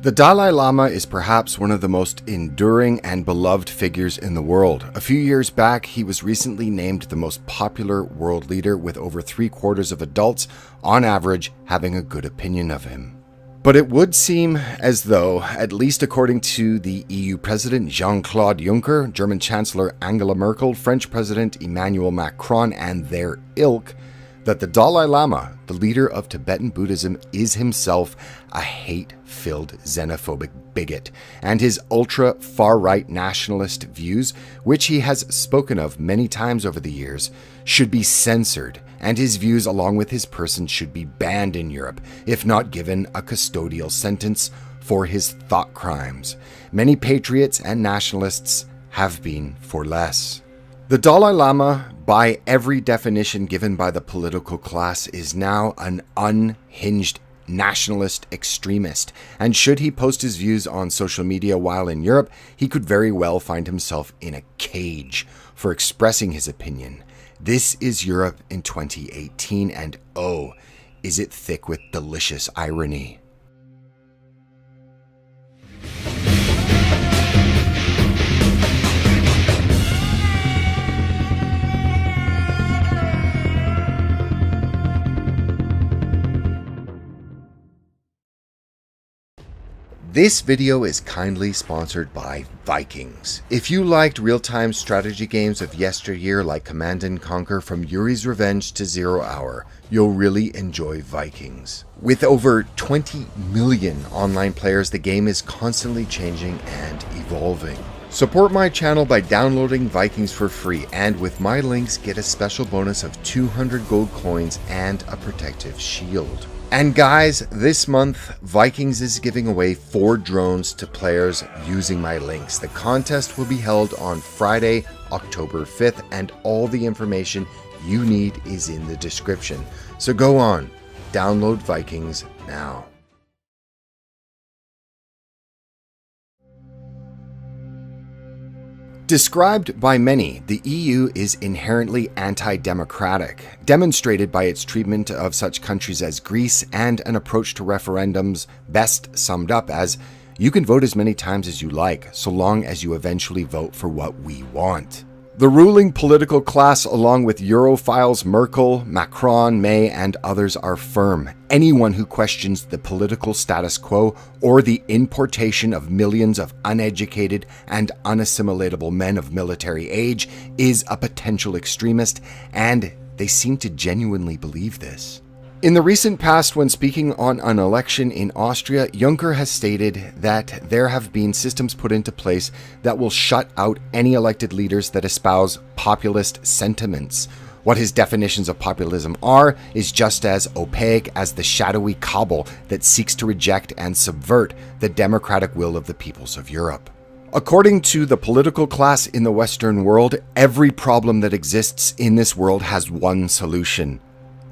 The Dalai Lama is perhaps one of the most enduring and beloved figures in the world. A few years back, he was recently named the most popular world leader, with over 3/4 of adults, on average, having a good opinion of him. But it would seem as though, at least according to the EU President Jean-Claude Juncker, German Chancellor Angela Merkel, French President Emmanuel Macron, and their ilk, that the Dalai Lama, the leader of Tibetan Buddhism, is himself a hate-filled xenophobic bigot, and his ultra-far-right nationalist views, which he has spoken of many times over the years, should be censored, and his views along with his person should be banned in Europe, if not given a custodial sentence for his thought crimes. Many patriots and nationalists have been for less. The Dalai Lama, by every definition given by the political class, is now an unhinged nationalist extremist, and should he post his views on social media while in Europe, he could very well find himself in a cage for expressing his opinion. This is Europe in 2018, and oh, is it thick with delicious irony. This video is kindly sponsored by Vikings. If you liked real-time strategy games of yesteryear like Command & Conquer, from Yuri's Revenge to 0 Hour, you'll really enjoy Vikings. With over 20 million online players, the game is constantly changing and evolving. Support my channel by downloading Vikings for free, and with my links get a special bonus of 200 gold coins and a protective shield. And guys, this month, Vikings is giving away 4 drones to players using my links. The contest will be held on Friday, October 5th, and all the information you need is in the description. So go on, download Vikings now. Described by many, the EU is inherently anti-democratic, demonstrated by its treatment of such countries as Greece and an approach to referendums best summed up as, you can vote as many times as you like, so long as you eventually vote for what we want. The ruling political class, along with Europhiles Merkel, Macron, May, and others, are firm. Anyone who questions the political status quo or the importation of millions of uneducated and unassimilatable men of military age is a potential extremist, and they seem to genuinely believe this. In the recent past, when speaking on an election in Austria, Juncker has stated that there have been systems put into place that will shut out any elected leaders that espouse populist sentiments. What his definitions of populism are is just as opaque as the shadowy cabal that seeks to reject and subvert the democratic will of the peoples of Europe. According to the political class in the Western world, every problem that exists in this world has one solution: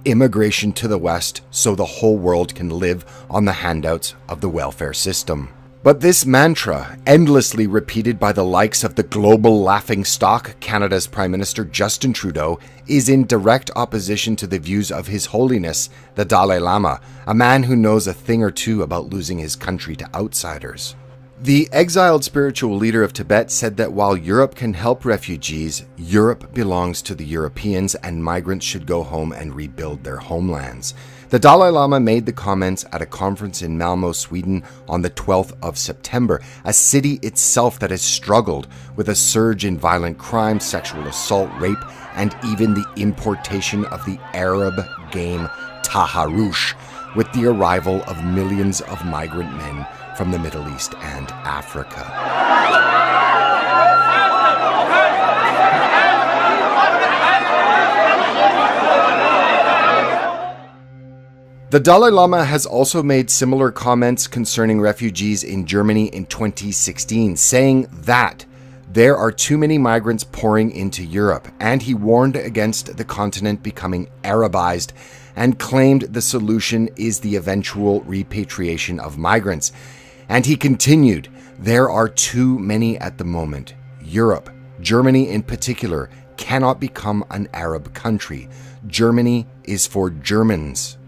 immigration to the West, so the whole world can live on the handouts of the welfare system. But this mantra, endlessly repeated by the likes of the global laughingstock, Canada's Prime Minister Justin Trudeau, is in direct opposition to the views of His Holiness, the Dalai Lama, a man who knows a thing or two about losing his country to outsiders. The exiled spiritual leader of Tibet said that while Europe can help refugees, Europe belongs to the Europeans, and migrants should go home and rebuild their homelands. The Dalai Lama made the comments at a conference in Malmo, Sweden on the 12th of September, a city itself that has struggled with a surge in violent crime, sexual assault, rape, and even the importation of the Arab game Taharush, with the arrival of millions of migrant men from the Middle East and Africa. The Dalai Lama has also made similar comments concerning refugees in Germany in 2016, saying that there are too many migrants pouring into Europe, and he warned against the continent becoming Arabized and claimed the solution is the eventual repatriation of migrants. And he continued, there are too many at the moment. Europe, Germany in particular, cannot become an Arab country. Germany is for Germans.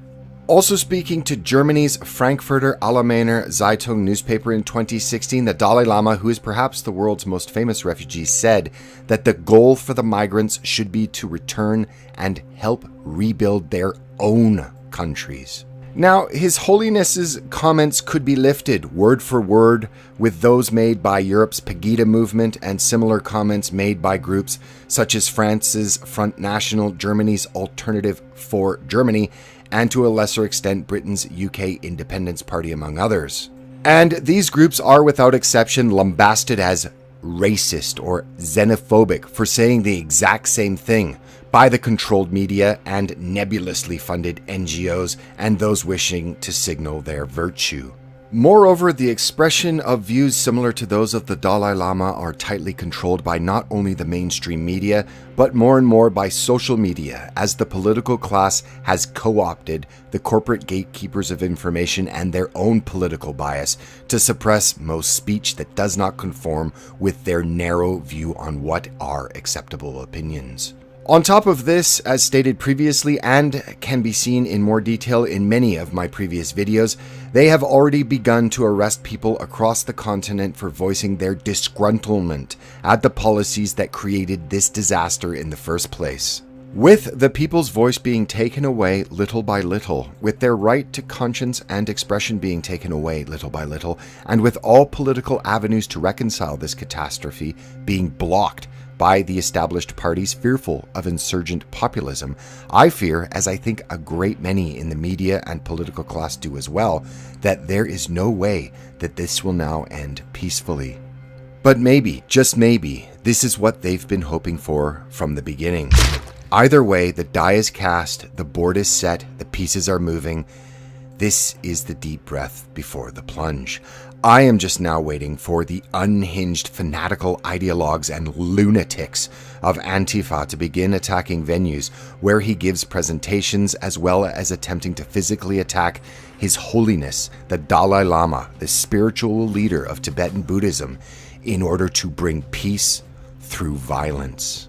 Also speaking to Germany's Frankfurter Allgemeine Zeitung newspaper in 2016, the Dalai Lama, who is perhaps the world's most famous refugee, said that the goal for the migrants should be to return and help rebuild their own countries. Now, His Holiness's comments could be lifted word for word with those made by Europe's Pegida movement and similar comments made by groups such as France's Front National, Germany's Alternative for Germany, and to a lesser extent Britain's UK Independence Party, among others. And these groups are without exception lambasted as racist or xenophobic for saying the exact same thing by the controlled media and nebulously funded NGOs and those wishing to signal their virtue. Moreover, the expression of views similar to those of the Dalai Lama are tightly controlled by not only the mainstream media, but more and more by social media, as the political class has co-opted the corporate gatekeepers of information and their own political bias to suppress most speech that does not conform with their narrow view on what are acceptable opinions. On top of this, as stated previously and can be seen in more detail in many of my previous videos, they have already begun to arrest people across the continent for voicing their disgruntlement at the policies that created this disaster in the first place. With the people's voice being taken away little by little, with their right to conscience and expression being taken away little by little, and with all political avenues to reconcile this catastrophe being blocked by the established parties fearful of insurgent populism, I fear, as I think a great many in the media and political class do as well, that there is no way that this will now end peacefully. But maybe, just maybe, this is what they've been hoping for from the beginning. Either way, the die is cast, the board is set, the pieces are moving. This is the deep breath before the plunge. I am just now waiting for the unhinged fanatical ideologues and lunatics of Antifa to begin attacking venues where he gives presentations, as well as attempting to physically attack His Holiness, the Dalai Lama, the spiritual leader of Tibetan Buddhism, in order to bring peace through violence.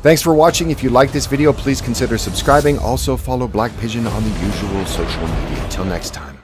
Thanks for watching. If you like this video, please consider subscribing. Also follow Black Pigeon on the usual social media. Till next time.